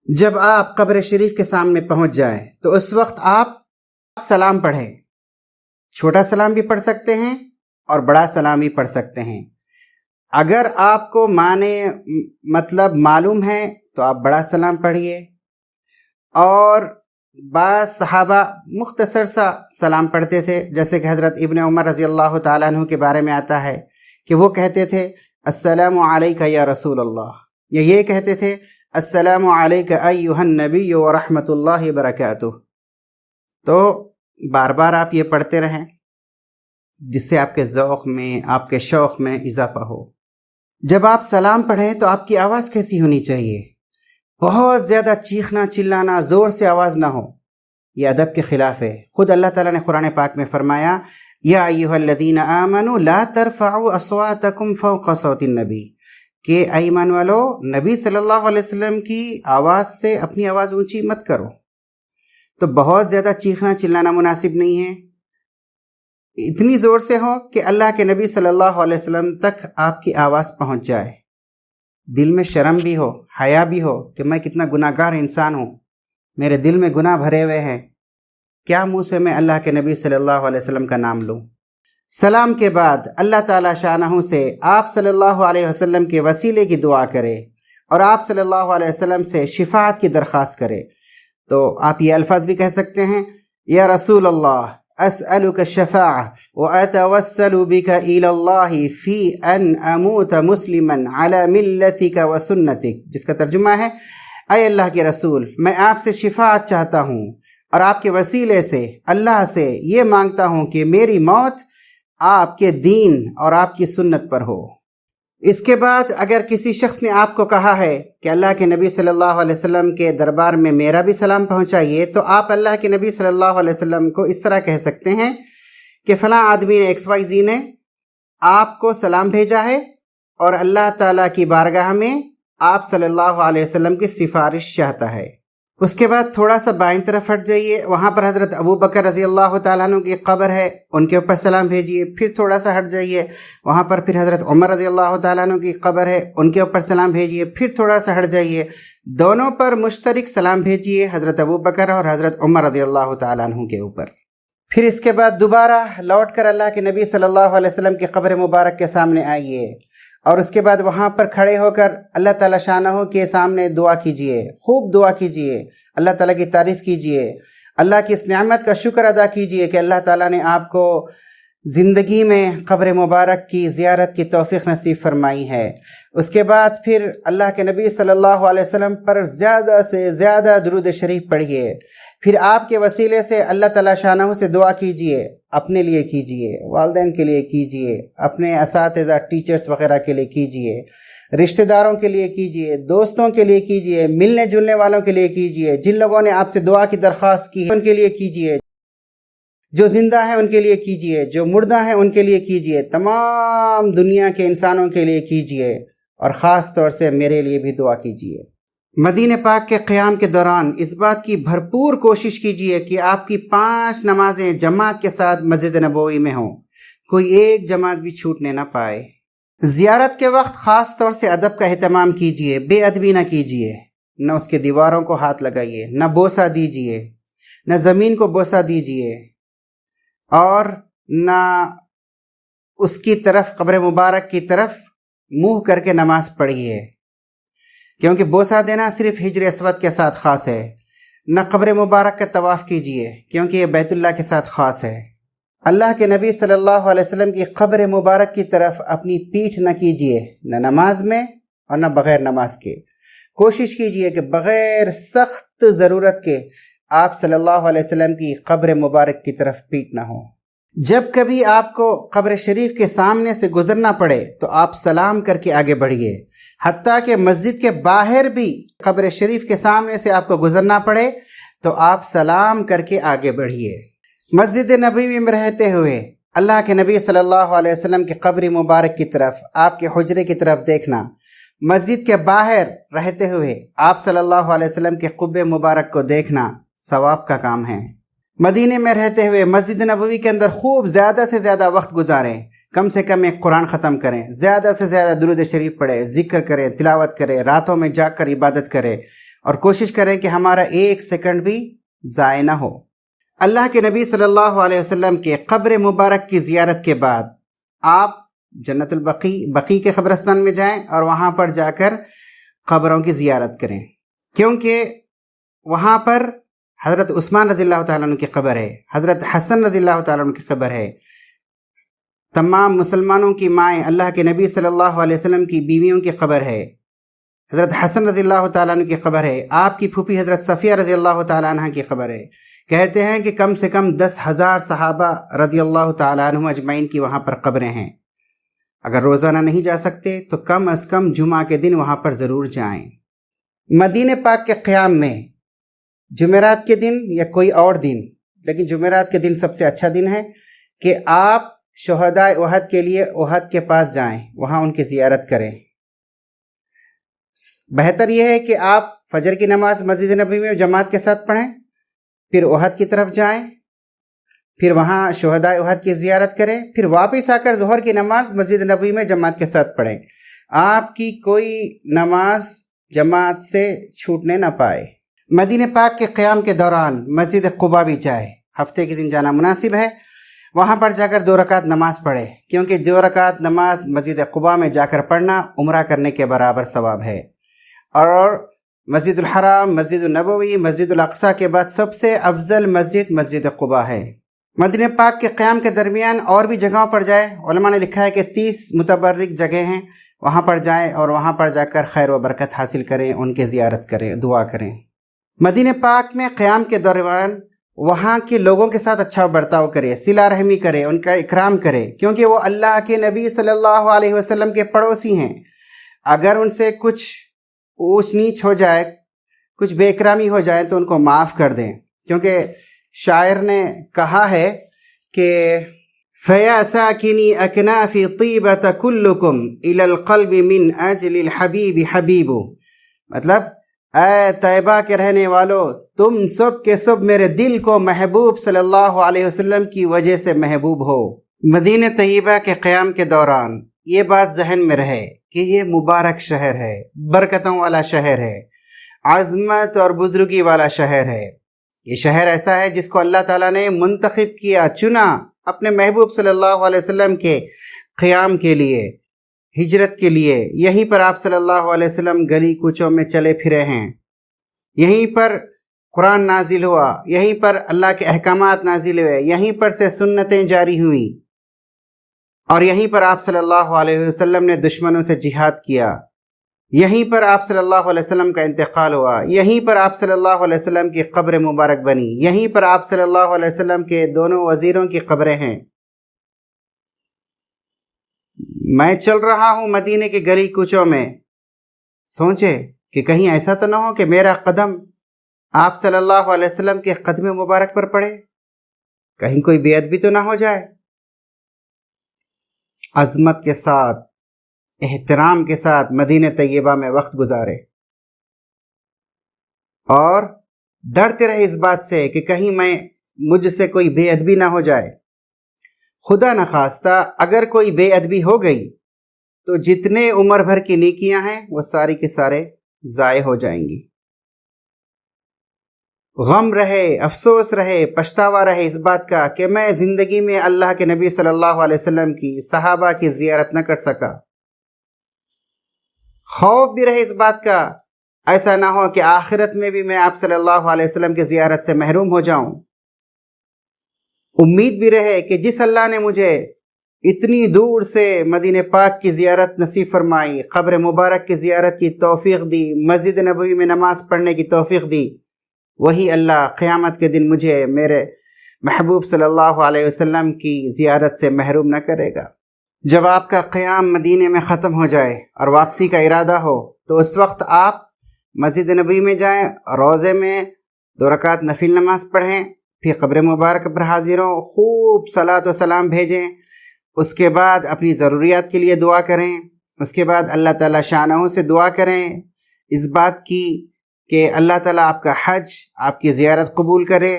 جب آپ قبر شریف کے سامنے پہنچ جائیں تو اس وقت آپ سلام پڑھیں۔ چھوٹا سلام بھی پڑھ سکتے ہیں اور بڑا سلام بھی پڑھ سکتے ہیں۔ اگر آپ کو معنی مطلب معلوم ہے تو آپ بڑا سلام پڑھیے، اور بعض صحابہ مختصر سا سلام پڑھتے تھے، جیسے کہ حضرت ابن عمر رضی اللہ تعالیٰ عنہ کے بارے میں آتا ہے کہ وہ کہتے تھے السلام علیک یا رسول اللہ، یا یہ کہتے تھے السلام علیک ایھا النبی ورحمۃ اللہ وبرکاتہ۔ تو بار بار آپ یہ پڑھتے رہیں جس سے آپ کے ذوق میں، آپ کے شوق میں اضافہ ہو۔ جب آپ سلام پڑھیں تو آپ کی آواز کیسی ہونی چاہیے؟ بہت زیادہ چیخنا چلانا، زور سے آواز نہ ہو، یہ ادب کے خلاف ہے۔ خود اللہ تعالیٰ نے قرآن پاک میں فرمایا یا ایھا الذین آمنوا لا ترفعوا اصواتکم فوق صوت النبی، کہ اے ایمان والو، نبی صلی اللہ علیہ وسلم کی آواز سے اپنی آواز اونچی مت کرو۔ تو بہت زیادہ چیخنا چلانا مناسب نہیں ہے، اتنی زور سے ہو کہ اللہ کے نبی صلی اللہ علیہ وسلم تک آپ کی آواز پہنچ جائے، دل میں شرم بھی ہو، حیا بھی ہو کہ میں کتنا گناہ گار انسان ہوں، میرے دل میں گناہ بھرے ہوئے ہیں، کیا منہ سے میں اللہ کے نبی صلی اللہ علیہ وسلم کا نام لوں۔ سلام کے بعد اللہ تعالیٰ شانہ سے آپ صلی اللہ علیہ وسلم کے وسیلے کی دعا کرے اور آپ صلی اللہ علیہ وسلم سے شفاعت کی درخواست کرے۔ تو آپ یہ الفاظ بھی کہہ سکتے ہیں یا رسول اللہ اسألک الشفاعہ واتوسل بک الی اللہ فی ان اموت مسلما علی ملتک وسنتک، جس کا ترجمہ ہے اے اللہ کے رسول، میں آپ سے شفاعت چاہتا ہوں اور آپ کے وسیلے سے اللہ سے یہ مانگتا ہوں کہ میری موت آپ کے دین اور آپ کی سنت پر ہو۔ اس کے بعد اگر کسی شخص نے آپ کو کہا ہے کہ اللہ کے نبی صلی اللہ علیہ وسلم کے دربار میں میرا بھی سلام پہنچائیے، تو آپ اللہ کے نبی صلی اللہ علیہ وسلم کو اس طرح کہہ سکتے ہیں کہ فلاں آدمی نے XYZ نے آپ کو سلام بھیجا ہے اور اللہ تعالیٰ کی بارگاہ میں آپ صلی اللہ علیہ وسلم کی سفارش چاہتا ہے۔ اس کے بعد تھوڑا سا بائیں طرف ہٹ جائیے، وہاں پر حضرت ابو بکر رضی اللہ تعالیٰ عنہ کی قبر ہے، ان کے اوپر سلام بھیجیے۔ پھر تھوڑا سا ہٹ جائیے، وہاں پر پھر حضرت عمر رضی اللہ تعالیٰ عنہ کی قبر ہے، ان کے اوپر سلام بھیجیے۔ پھر تھوڑا سا ہٹ جائیے، دونوں پر مشترک سلام بھیجیے، حضرت ابو بکر اور حضرت عمر رضی اللہ تعالیٰ عنہ کے اوپر۔ پھر اس کے بعد دوبارہ لوٹ کر اللہ کے نبی صلی اللہ علیہ وسلم کی قبر مبارک کے سامنے آئیے، اور اس کے بعد وہاں پر کھڑے ہو کر اللہ تعالیٰ شانہ کے سامنے دعا کیجئے، خوب دعا کیجئے، اللہ تعالیٰ کی تعریف کیجئے، اللہ کی اس نعمت کا شکر ادا کیجئے کہ اللہ تعالیٰ نے آپ کو زندگی میں قبر مبارک کی زیارت کی توفیق نصیب فرمائی ہے۔ اس کے بعد پھر اللہ کے نبی صلی اللہ علیہ وسلم پر زیادہ سے زیادہ درود شریف پڑھیے۔ پھر آپ کے وسیلے سے اللہ تعالیٰ شانہ سے دعا کیجئے، اپنے لیے کیجئے، والدین کے لیے کیجئے، اپنے اساتذہ ٹیچرز وغیرہ کے لیے کیجئے، رشتہ داروں کے لیے کیجئے، دوستوں کے لیے کیجئے، ملنے جلنے والوں کے لیے کیجئے، جن لوگوں نے آپ سے دعا کی درخواست کی ہے ان کے لیے کیجئے، جو زندہ ہیں ان کے لیے کیجئے، جو مردہ ہیں ان کے لیے کیجئے، تمام دنیا کے انسانوں کے لیے کیجئے، اور خاص طور سے میرے لیے بھی دعا کیجئے۔ مدینہ پاک کے قیام کے دوران اس بات کی بھرپور کوشش کیجئے کہ آپ کی 5 نمازیں جماعت کے ساتھ مسجد نبوی میں ہوں، کوئی ایک جماعت بھی چھوٹنے نہ پائے۔ زیارت کے وقت خاص طور سے ادب کا اہتمام کیجئے، بے ادبی نہ کیجئے، نہ اس کے دیواروں کو ہاتھ لگائیے، نہ بوسہ دیجئے، نہ زمین کو بوسہ دیجئے، اور نہ اس کی طرف، قبر مبارک کی طرف منہ کر کے نماز پڑھیے، کیونکہ بوسہ دینا صرف حجر اسود کے ساتھ خاص ہے۔ نہ قبر مبارک کا طواف کیجئے، کیونکہ یہ بیت اللہ کے ساتھ خاص ہے۔ اللہ کے نبی صلی اللہ علیہ وسلم کی قبر مبارک کی طرف اپنی پیٹھ نہ کیجئے، نہ نماز میں اور نہ بغیر نماز کے۔ کوشش کیجئے کہ بغیر سخت ضرورت کے آپ صلی اللہ علیہ وسلم کی قبر مبارک کی طرف پیٹھ نہ ہو۔ جب کبھی آپ کو قبر شریف کے سامنے سے گزرنا پڑے تو آپ سلام کر کے آگے بڑھیے، حتیٰ کہ مسجد کے باہر بھی قبر شریف کے سامنے سے آپ کو گزرنا پڑے تو آپ سلام کر کے آگے بڑھیے۔ مسجد نبوی میں رہتے ہوئے اللہ کے نبی صلی اللہ علیہ وسلم کی قبر مبارک کی طرف، آپ کے حجرے کی طرف دیکھنا، مسجد کے باہر رہتے ہوئے آپ صلی اللہ علیہ وسلم کے قبہ مبارک کو دیکھنا ثواب کا کام ہے۔ مدینے میں رہتے ہوئے مسجد نبوی کے اندر خوب زیادہ سے زیادہ وقت گزاریں، کم سے کم ایک قرآن ختم کریں، زیادہ سے زیادہ درود شریف پڑھیں، ذکر کریں، تلاوت کریں، راتوں میں جاگ کر عبادت کریں، اور کوشش کریں کہ ہمارا ایک سیکنڈ بھی ضائع نہ ہو۔ اللہ کے نبی صلی اللہ علیہ وسلم کے قبر مبارک کی زیارت کے بعد آپ جنت بقیع کے قبرستان میں جائیں اور وہاں پر جا کر قبروں کی زیارت کریں، کیونکہ وہاں پر حضرت عثمان رضی اللہ تعالیٰ عنہ کی قبر ہے، حضرت حسن رضی اللہ تعالیٰ عنہ کی قبر ہے، تمام مسلمانوں کی مائیں اللہ کے نبی صلی اللہ علیہ وسلم کی بیویوں کی قبر ہے، حضرت حسن رضی اللہ تعالیٰ عنہ کی قبر ہے، آپ کی پھوپھی حضرت صفیہ رضی اللہ تعالیٰ عنہ کی قبر ہے۔ کہتے ہیں کہ کم سے کم 10,000 صحابہ رضی اللہ تعالیٰ عنہ اجمعین کی وہاں پر قبریں ہیں۔ اگر روزانہ نہیں جا سکتے تو کم از کم جمعہ کے دن وہاں پر ضرور جائیں۔ مدینہ پاک کے قیام میں جمعرات کے دن یا کوئی اور دن، لیکن جمعرات کے دن سب سے اچھا دن ہے کہ آپ شہداء احد کے لیے احد کے پاس جائیں، وہاں ان کی زیارت کریں۔ بہتر یہ ہے کہ آپ فجر کی نماز مسجد نبوی میں جماعت کے ساتھ پڑھیں، پھر احد کی طرف جائیں، پھر وہاں شہداء احد کی زیارت کریں، پھر واپس آ کر ظہر کی نماز مسجد نبوی میں جماعت کے ساتھ پڑھیں۔ آپ کی کوئی نماز جماعت سے چھوٹنے نہ پائے۔ مدینہ پاک کے قیام کے دوران مسجد قباء بھی جائے، ہفتے کے دن جانا مناسب ہے، وہاں پر جا کر 2 رکعت نماز پڑھے، کیونکہ 2 رکعت نماز مسجد قباء میں جا کر پڑھنا عمرہ کرنے کے برابر ثواب ہے۔ اور مسجد الحرام، مسجد النبوی، مسجد الاقصیٰ کے بعد سب سے افضل مسجد مسجد قباء ہے۔ مدینہ پاک کے قیام کے درمیان اور بھی جگہوں پر جائے، علماء نے لکھا ہے کہ 30 متبرک جگہ ہیں، وہاں پر جائیں اور وہاں پر جا کر خیر و برکت حاصل کریں، ان کی زیارت کریں، دعا کریں۔ مدینہ پاک میں قیام کے دوران وہاں کے لوگوں کے ساتھ اچھا برتاؤ کرے، صلہ رحمی کرے، ان کا اکرام کرے، کیونکہ وہ اللہ کے نبی صلی اللہ علیہ وسلم کے پڑوسی ہیں۔ اگر ان سے کچھ اونچ نیچ ہو جائے، کچھ بے اکرامی ہو جائے تو ان کو معاف کر دیں، کیونکہ شاعر نے کہا ہے کہ فَيَا سَاكِنِي أَكْنَافِ طِيبَةَ كُلُّكُمْ إِلَى الْقَلْبِ مِنْ أَجْلِ الْحَبِيبِ حَبِيبُ، مطلب اے طیبہ کے رہنے والو، تم سب کے سب میرے دل کو محبوب صلی اللہ علیہ وسلم کی وجہ سے محبوب ہو۔ مدینہ طیبہ کے قیام کے دوران یہ بات ذہن میں رہے کہ یہ مبارک شہر ہے، برکتوں والا شہر ہے، عظمت اور بزرگی والا شہر ہے۔ یہ شہر ایسا ہے جس کو اللہ تعالیٰ نے منتخب کیا، چنا اپنے محبوب صلی اللہ علیہ وسلم کے قیام کے لیے، ہجرت کے لیے۔ یہیں پر آپ صلی اللہ علیہ وسلم گلی کوچوں میں چلے پھرے ہیں، یہیں پر قرآن نازل ہوا، یہیں پر اللہ کے احکامات نازل ہوئے، یہیں پر سے سنتیں جاری ہوئیں، اور یہیں پر آپ صلی اللہ علیہ وسلم نے دشمنوں سے جہاد کیا، یہیں پر آپ صلی اللہ علیہ وسلم کا انتقال ہوا، یہیں پر آپ صلی اللہ علیہ وسلم کی قبر مبارک بنی، یہیں پر آپ صلی اللہ علیہ وسلم کے دونوں وزیروں کی قبریں ہیں۔ میں چل رہا ہوں مدینے کے گلی کوچوں میں، سوچے کہ کہیں ایسا تو نہ ہو کہ میرا قدم آپ صلی اللہ علیہ وسلم کے قدم مبارک پر پڑے، کہیں کوئی بے ادبی تو نہ ہو جائے۔ عظمت کے ساتھ، احترام کے ساتھ مدینہ طیبہ میں وقت گزارے، اور ڈرتے رہے اس بات سے کہ کہیں مجھ سے کوئی بے ادبی نہ ہو جائے۔ خدا نخواستہ اگر کوئی بے ادبی ہو گئی تو جتنے عمر بھر کی نیکیاں ہیں وہ ساری کے سارے ضائع ہو جائیں گی۔ غم رہے، افسوس رہے، پچھتاوا رہے اس بات کا کہ میں زندگی میں اللہ کے نبی صلی اللہ علیہ وسلم کی، صحابہ کی زیارت نہ کر سکا۔ خوف بھی رہے اس بات کا ایسا نہ ہو کہ آخرت میں بھی میں آپ صلی اللہ علیہ وسلم کی زیارت سے محروم ہو جاؤں۔ امید بھی رہے کہ جس اللہ نے مجھے اتنی دور سے مدینہ پاک کی زیارت نصیب فرمائی، قبر مبارک کی زیارت کی توفیق دی، مسجد نبوی میں نماز پڑھنے کی توفیق دی، وہی اللہ قیامت کے دن مجھے میرے محبوب صلی اللہ علیہ وسلم کی زیارت سے محروم نہ کرے گا۔ جب آپ کا قیام مدینے میں ختم ہو جائے اور واپسی کا ارادہ ہو تو اس وقت آپ مسجد نبوی میں جائیں، روضے میں 2 رکعت نفل نماز پڑھیں، پھر قبر مبارک پر حاضر ہوں، خوب صلاۃ و سلام بھیجیں، اس کے بعد اپنی ضروریات کے لیے دعا کریں، اس کے بعد اللہ تعالیٰ شانہ سے دعا کریں اس بات کی کہ اللہ تعالیٰ آپ کا حج، آپ کی زیارت قبول کرے،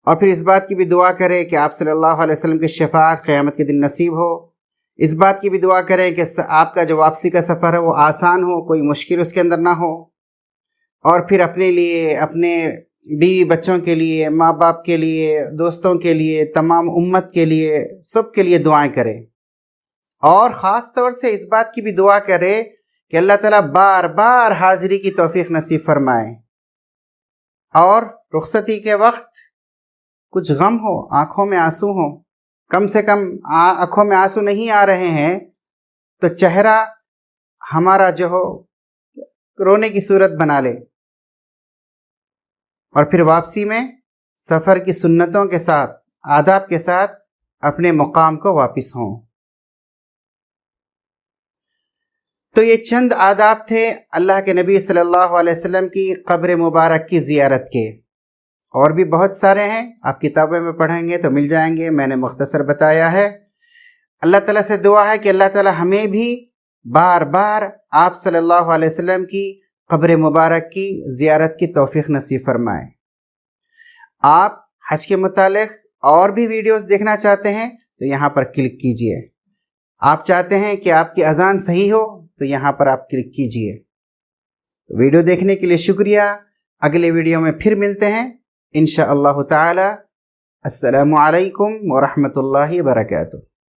اور پھر اس بات کی بھی دعا کرے کہ آپ صلی اللہ علیہ وسلم کی شفاعت قیامت کے دن نصیب ہو۔ اس بات کی بھی دعا کریں کہ آپ کا جو واپسی کا سفر ہے وہ آسان ہو، کوئی مشکل اس کے اندر نہ ہو۔ اور پھر اپنے لیے، اپنے بیوی بچوں کے لیے، ماں باپ کے لیے، دوستوں کے لیے، تمام امت کے لیے، سب کے لیے دعائیں کرے، اور خاص طور سے اس بات کی بھی دعا کرے کہ اللہ تعالیٰ بار بار حاضری کی توفیق نصیب فرمائے، اور رخصتی کے وقت کچھ غم ہو، آنکھوں میں آنسو ہوں، کم سے کم آنکھوں میں آنسو نہیں آ رہے ہیں تو چہرہ ہمارا جو ہو رونے کی صورت بنا لے، اور پھر واپسی میں سفر کی سنتوں کے ساتھ، آداب کے ساتھ اپنے مقام کو واپس ہوں۔ تو یہ چند آداب تھے اللہ کے نبی صلی اللہ علیہ وسلم کی قبر مبارک کی زیارت کے، اور بھی بہت سارے ہیں، آپ کتابوں میں پڑھیں گے تو مل جائیں گے، میں نے مختصر بتایا ہے۔ اللہ تعالیٰ سے دعا ہے کہ اللہ تعالیٰ ہمیں بھی بار بار آپ صلی اللہ علیہ وسلم کی قبر مبارک کی زیارت کی توفیق نصیب فرمائے۔ آپ حج کے متعلق اور بھی ویڈیوز دیکھنا چاہتے ہیں تو یہاں پر کلک کیجئے۔ آپ چاہتے ہیں کہ آپ کی اذان صحیح ہو تو یہاں پر آپ کلک کیجئے۔ تو ویڈیو دیکھنے کے لیے شکریہ، اگلے ویڈیو میں پھر ملتے ہیں انشاءاللہ تعالی۔ السلام علیکم ورحمۃ اللہ وبرکاتہ۔